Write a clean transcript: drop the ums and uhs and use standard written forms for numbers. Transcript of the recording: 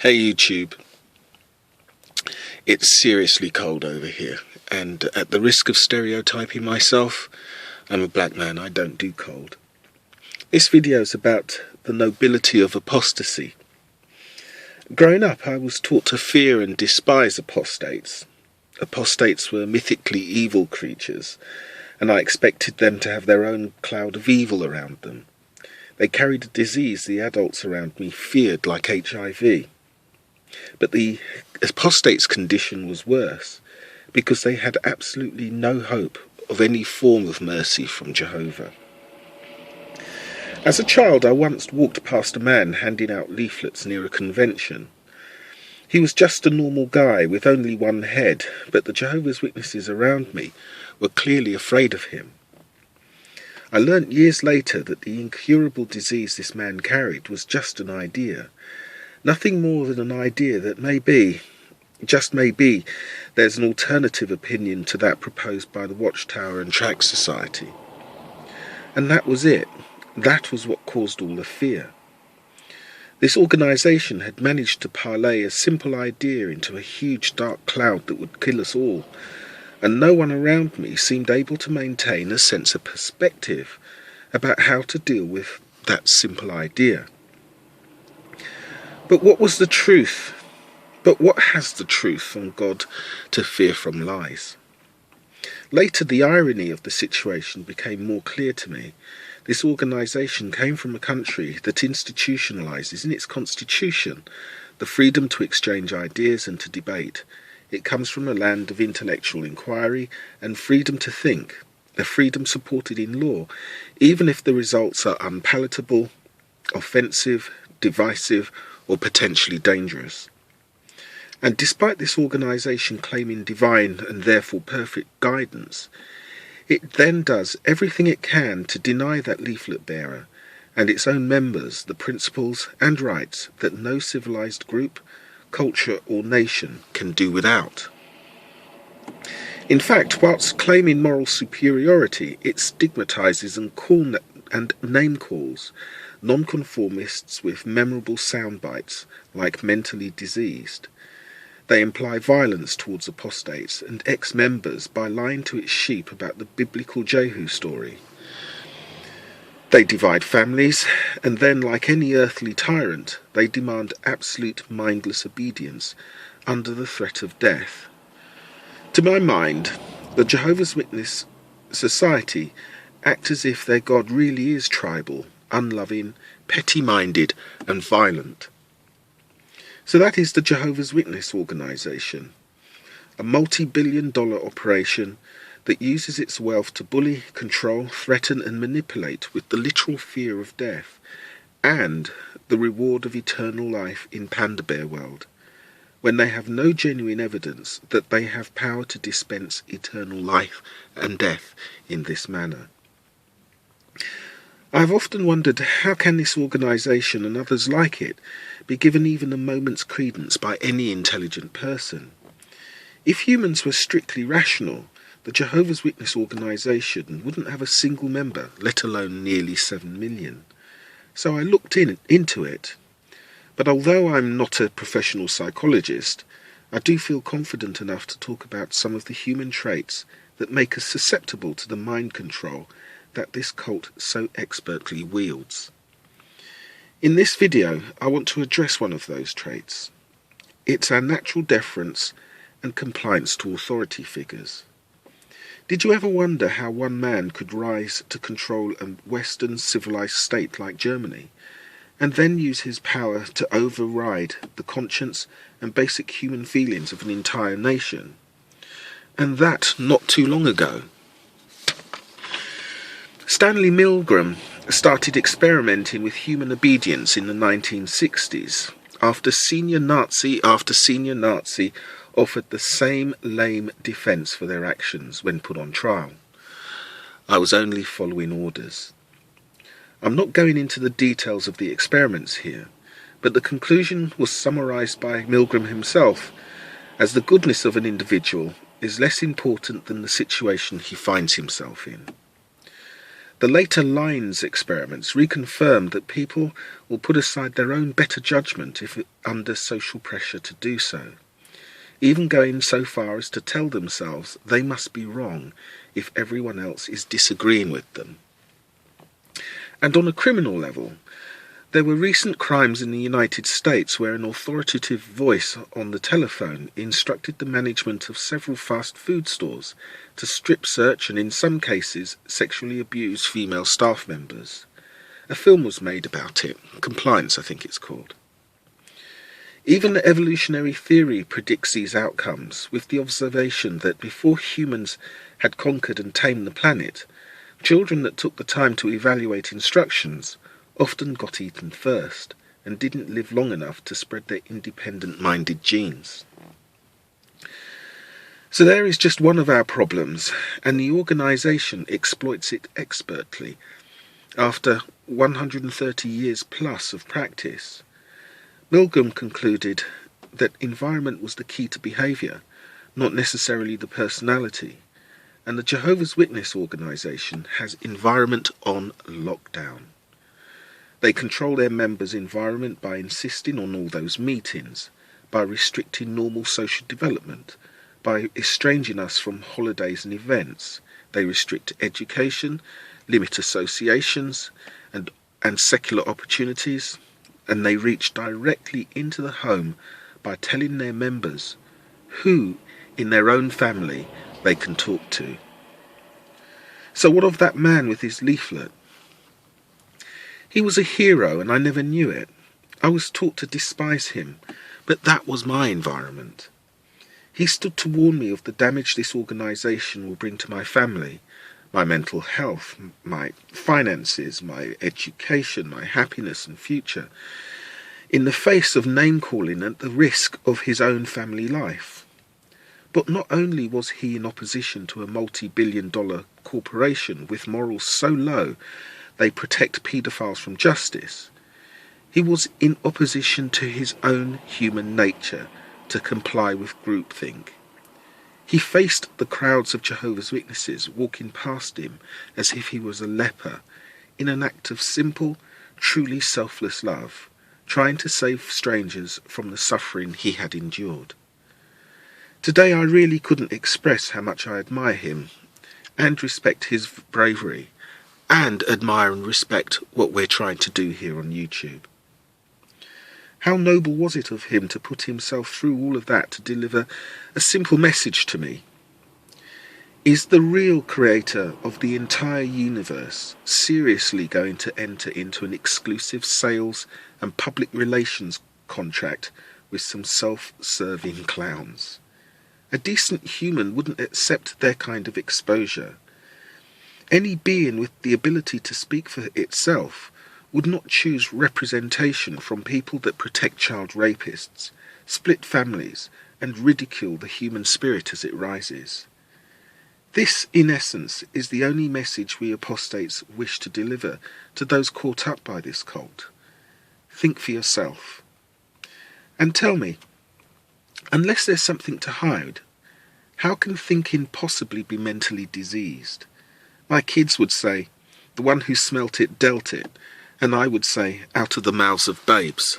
Hey YouTube, it's seriously cold over here, and at the risk of stereotyping myself, I'm a black man, I don't do cold. This video is about the nobility of apostasy. Growing up, I was taught to fear and despise apostates. Apostates were mythically evil creatures, and I expected them to have their own cloud of evil around them. They carried a disease the adults around me feared like HIV. But the apostate's condition was worse, because they had absolutely no hope of any form of mercy from Jehovah. As a child, I once walked past a man handing out leaflets near a convention. He was just a normal guy with only one head, but the Jehovah's Witnesses around me were clearly afraid of him. I learnt years later that the incurable disease this man carried was just an idea. Nothing more than an idea that maybe, just maybe, there's an alternative opinion to that proposed by the Watchtower and Tract Society. And that was it. That was what caused all the fear. This organisation had managed to parlay a simple idea into a huge dark cloud that would kill us all, and no one around me seemed able to maintain a sense of perspective about how to deal with that simple idea. But what was the truth? But what has the truth from God to fear from lies? Later, the irony of the situation became more clear to me. This organisation came from a country that institutionalises in its constitution the freedom to exchange ideas and to debate. It comes from a land of intellectual inquiry and freedom to think, a freedom supported in law, even if the results are unpalatable, offensive, divisive, or potentially dangerous. And despite this organisation claiming divine and therefore perfect guidance, it then does everything it can to deny that leaflet bearer and its own members the principles and rights that no civilised group, culture or nation can do without. In fact, whilst claiming moral superiority, it stigmatises and name-calls nonconformists with memorable sound bites like mentally diseased. They imply violence towards apostates and ex-members by lying to its sheep about the biblical Jehu story. They divide families, and then, like any earthly tyrant, they demand absolute mindless obedience under the threat of death. To my mind, the Jehovah's Witness Society act as if their God really is tribal, unloving, petty-minded and violent. So that is the Jehovah's Witness organisation, a multi-billion-dollar operation that uses its wealth to bully, control, threaten and manipulate with the literal fear of death and the reward of eternal life in Panda Bear World, when they have no genuine evidence that they have power to dispense eternal life and death in this manner. I have often wondered, how can this organisation and others like it be given even a moment's credence by any intelligent person? If humans were strictly rational, the Jehovah's Witness organisation wouldn't have a single member, let alone nearly 7 million. So I looked into it. But although I'm not a professional psychologist, I do feel confident enough to talk about some of the human traits that make us susceptible to the mind control that this cult so expertly wields. In this video, I want to address one of those traits. It's our natural deference and compliance to authority figures. Did you ever wonder how one man could rise to control a Western civilized state like Germany, and then use his power to override the conscience and basic human feelings of an entire nation? And that not too long ago. Stanley Milgram started experimenting with human obedience in the 1960s, after senior Nazi after senior Nazi offered the same lame defence for their actions when put on trial. I was only following orders. I'm not going into the details of the experiments here, but the conclusion was summarised by Milgram himself as the goodness of an individual is less important than the situation he finds himself in. The later Lines experiments reconfirmed that people will put aside their own better judgment if under social pressure to do so, even going so far as to tell themselves they must be wrong if everyone else is disagreeing with them. And on a criminal level, there were recent crimes in the United States where an authoritative voice on the telephone instructed the management of several fast food stores to strip search and, in some cases, sexually abuse female staff members. A film was made about it, Compliance I think it's called. Even evolutionary theory predicts these outcomes, with the observation that before humans had conquered and tamed the planet, children that took the time to evaluate instructions often got eaten first and didn't live long enough to spread their independent-minded genes. So there is just one of our problems, and the organisation exploits it expertly. After 130 years plus of practice, Milgram concluded that environment was the key to behaviour, not necessarily the personality, and the Jehovah's Witness organisation has environment on lockdown. They control their members' environment by insisting on all those meetings, by restricting normal social development, by estranging us from holidays and events. They restrict education, limit associations and secular opportunities, and they reach directly into the home by telling their members who in their own family they can talk to. So what of that man with his leaflet? He was a hero and I never knew it. I was taught to despise him, but that was my environment. He stood to warn me of the damage this organisation will bring to my family, my mental health, my finances, my education, my happiness and future, in the face of name-calling at the risk of his own family life. But not only was he in opposition to a multi-billion-dollar corporation with morals so low they protect paedophiles from justice, he was in opposition to his own human nature to comply with groupthink. He faced the crowds of Jehovah's Witnesses walking past him as if he was a leper, in an act of simple, truly selfless love, trying to save strangers from the suffering he had endured. Today I really couldn't express how much I admire him and respect his bravery, and admire and respect what we're trying to do here on YouTube. How noble was it of him to put himself through all of that to deliver a simple message to me? Is the real creator of the entire universe seriously going to enter into an exclusive sales and public relations contract with some self-serving clowns? A decent human wouldn't accept their kind of exposure. Any being with the ability to speak for itself would not choose representation from people that protect child rapists, split families, and ridicule the human spirit as it rises. This, in essence, is the only message we apostates wish to deliver to those caught up by this cult. Think for yourself. And tell me, unless there's something to hide, how can thinking possibly be mentally diseased? My kids would say, the one who smelt it dealt it, and I would say, out of the mouths of babes.